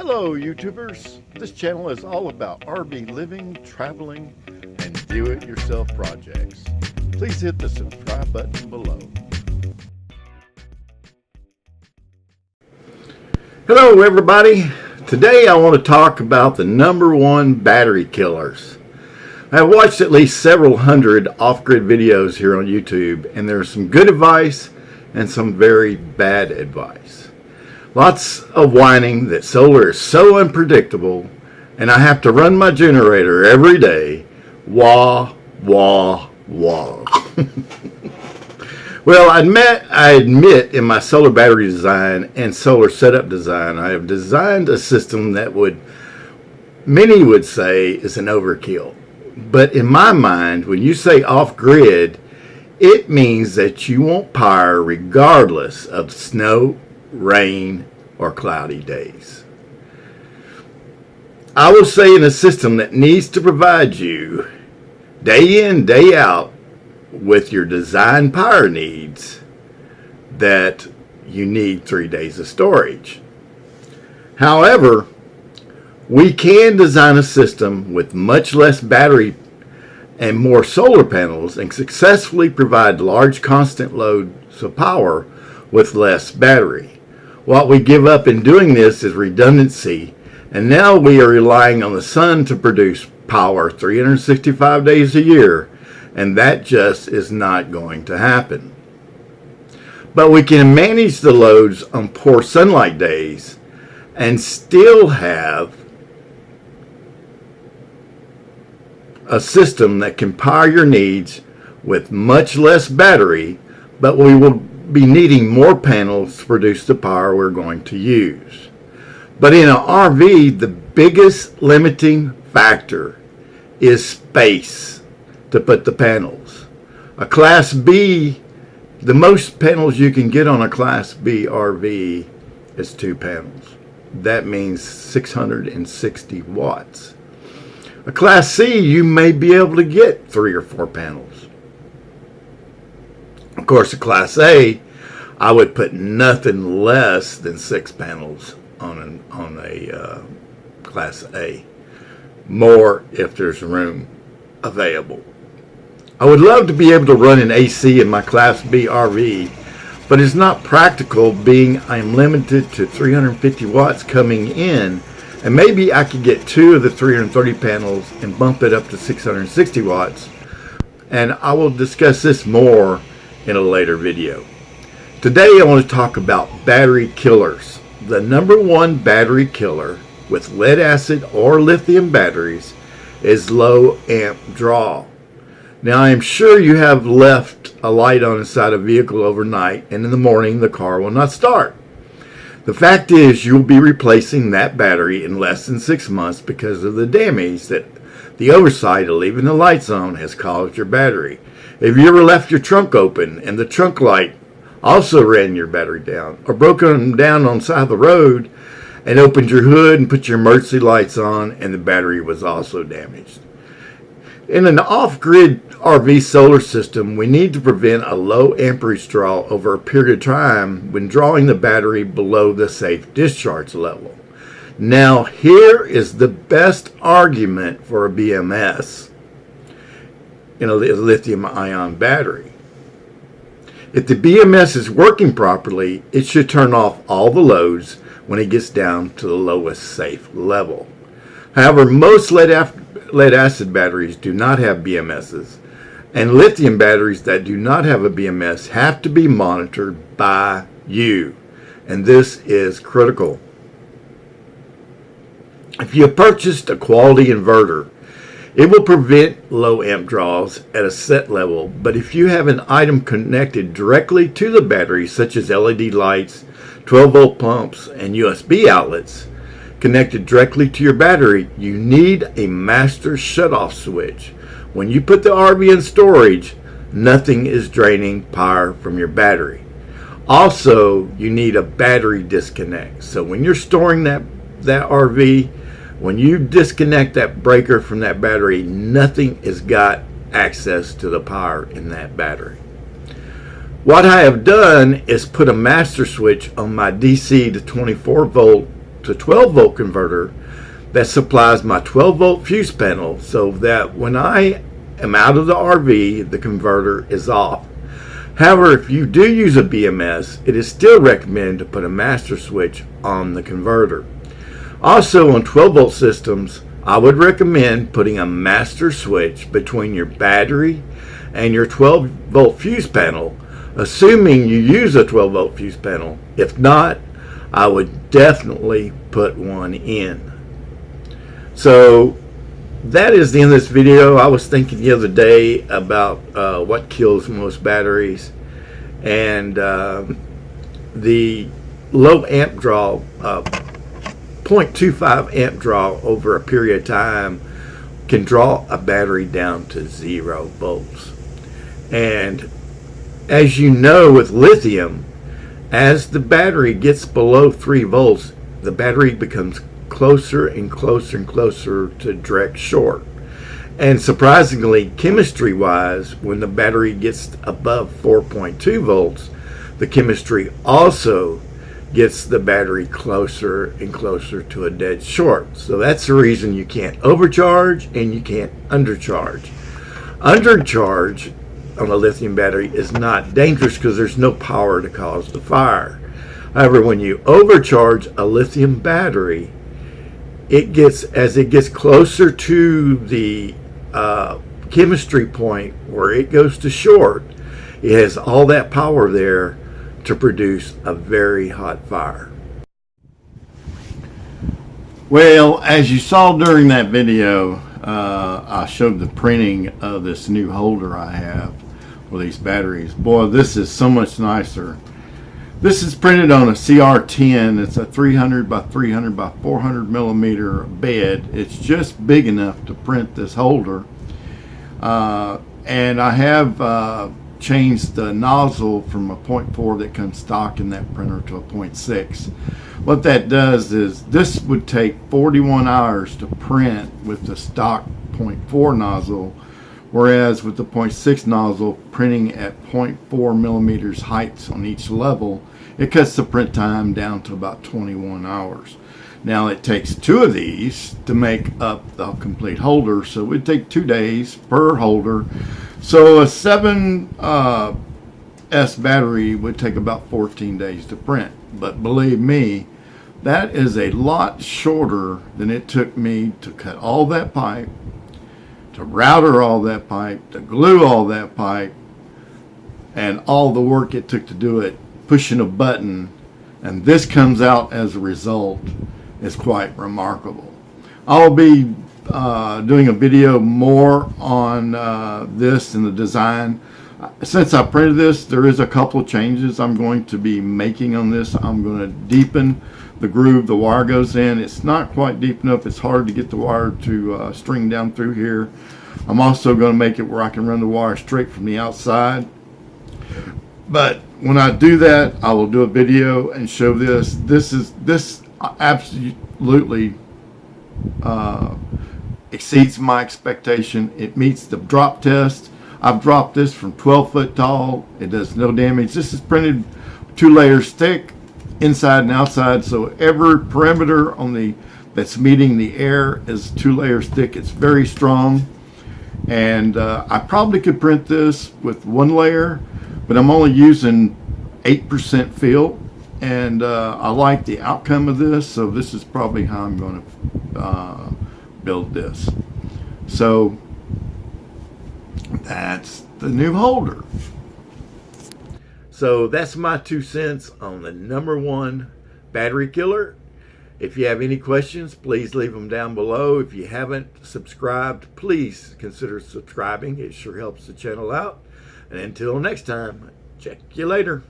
Hello YouTubers, this channel is all about RV living, traveling, and do-it-yourself projects. Please hit the subscribe button below. Hello everybody, today I want to talk about the #1 battery killers. I've watched at least several hundred off-grid videos here on YouTube, and there's some good advice and some very bad advice. Lots of whining that solar is so unpredictable and I have to run my generator every day. Wah, wah, wah. Well, I admit in my solar battery design and solar setup design, I have designed a system that many would say is an overkill. But in my mind, when you say off-grid, it means that you want power regardless of snow, rain, or cloudy days. I will say in a system that needs to provide you day in, day out with your design power needs, that you need 3 days of storage. However, we can design a system with much less battery and more solar panels and successfully provide large constant loads of power with less battery. What we give up in doing this is redundancy, and now we are relying on the sun to produce power 365 days a year, and that just is not going to happen. But we can manage the loads on poor sunlight days and still have a system that can power your needs with much less battery, but we will be needing more panels to produce the power we're going to use. But in an RV, the biggest limiting factor is space to put the panels. A Class B, the most panels you can get on a Class B RV is 2 panels. That means 660 watts. A Class C, you may be able to get 3 or 4 panels. Of course, a Class A, I would put nothing less than 6 panels on a Class A. More if there's room available. I would love to be able to run an AC in my Class B RV, but it's not practical being I'm limited to 350 watts coming in. And maybe I could get 2 of the 330 panels and bump it up to 660 watts. And I will discuss this more in a later video. Today I want to talk about battery killers. The #1 battery killer with lead acid or lithium batteries is low amp draw. Now I am sure you have left a light on inside a vehicle overnight, and in the morning the car will not start. The fact is, you'll be replacing that battery in less than 6 months because of the damage that the oversight of leaving the lights on has caused your battery. If you ever left your trunk open and the trunk light also ran your battery down, or broken down on the side of the road and opened your hood and put your emergency lights on and the battery was also damaged. In an off-grid RV solar system, we need to prevent a low amperage draw over a period of time when drawing the battery below the safe discharge level. Now, here is the best argument for a BMS in a lithium-ion battery. If the BMS is working properly, it should turn off all the loads when it gets down to the lowest safe level. However, most lead acid batteries do not have BMSs, and lithium batteries that do not have a BMS have to be monitored by you, and this is critical. If you have purchased a quality inverter, it will prevent low amp draws at a set level, but if you have an item connected directly to the battery, such as LED lights, 12-volt pumps, and USB outlets, connected directly to your battery, you need a master shutoff switch. When you put the RV in storage, nothing is draining power from your battery. Also, you need a battery disconnect. So when you're storing that RV, when you disconnect that breaker from that battery, nothing has got access to the power in that battery. What I have done is put a master switch on my DC to 24 volt to 12 volt converter that supplies my 12 volt fuse panel, so that when I am out of the RV, the converter is off. However, if you do use a BMS, it is still recommended to put a master switch on the converter. Also, on 12 volt systems, I would recommend putting a master switch between your battery and your 12 volt fuse panel, assuming you use a 12 volt fuse panel. If not, I would definitely put one in. So that is the end of this video. I was thinking the other day about what kills most batteries, and the low amp draw, 0.25 amp draw over a period of time can draw a battery down to 0 volts. And as you know, with lithium, as the battery gets below 3 volts, the battery becomes closer and closer and closer to direct short. And surprisingly, chemistry wise, when the battery gets above 4.2 volts, the chemistry also gets the battery closer and closer to a dead short. So that's the reason you can't overcharge and you can't undercharge. Undercharge on a lithium battery is not dangerous because there's no power to cause the fire. However, when you overcharge a lithium battery, as it gets closer to the chemistry point where it goes to short, it has all that power there to produce a very hot fire. Well, as you saw during that video, I showed the printing of this new holder I have for these batteries. Boy, this is so much nicer. This is printed on a CR10. It's a 300 by 300 by 400 millimeter bed. It's just big enough to print this holder. And I have changed the nozzle from a 0.4 that comes stock in that printer to a 0.6. What that does is this would take 41 hours to print with the stock 0.4 nozzle, whereas with the 0.6 nozzle, printing at 0.4 millimeters heights on each level, it cuts the print time down to about 21 hours. Now it takes 2 of these to make up the complete holder, so it would take 2 days per holder. So a 7S battery would take about 14 days to print. But believe me, that is a lot shorter than it took me to cut all that pipe, to router all that pipe, to glue all that pipe, and all the work it took to do it, pushing a button, and this comes out as a result. Is quite remarkable. I'll be doing a video more on this and the design. Since I printed this, there is a couple changes I'm going to be making on this. I'm going to deepen the groove the wire goes in. It's not quite deep enough. It's hard to get the wire to string down through here. I'm also going to make it where I can run the wire straight from the outside. But when I do that, I will do a video and show this. This absolutely exceeds my expectation. It meets the drop test. I've dropped this from 12 foot tall. It does no damage. This is printed 2 layers thick, inside and outside, so every perimeter on that's meeting the air is 2 layers thick. It's very strong, and I probably could print this with 1 layer, but I'm only using 8% fill. And I like the outcome of this, so this is probably how I'm going to build this. So that's the new holder. So that's my 2 cents on the #1 battery killer. If you have any questions, please leave them down below. If you haven't subscribed, please consider subscribing. It sure helps the channel out. And until next time, check you later.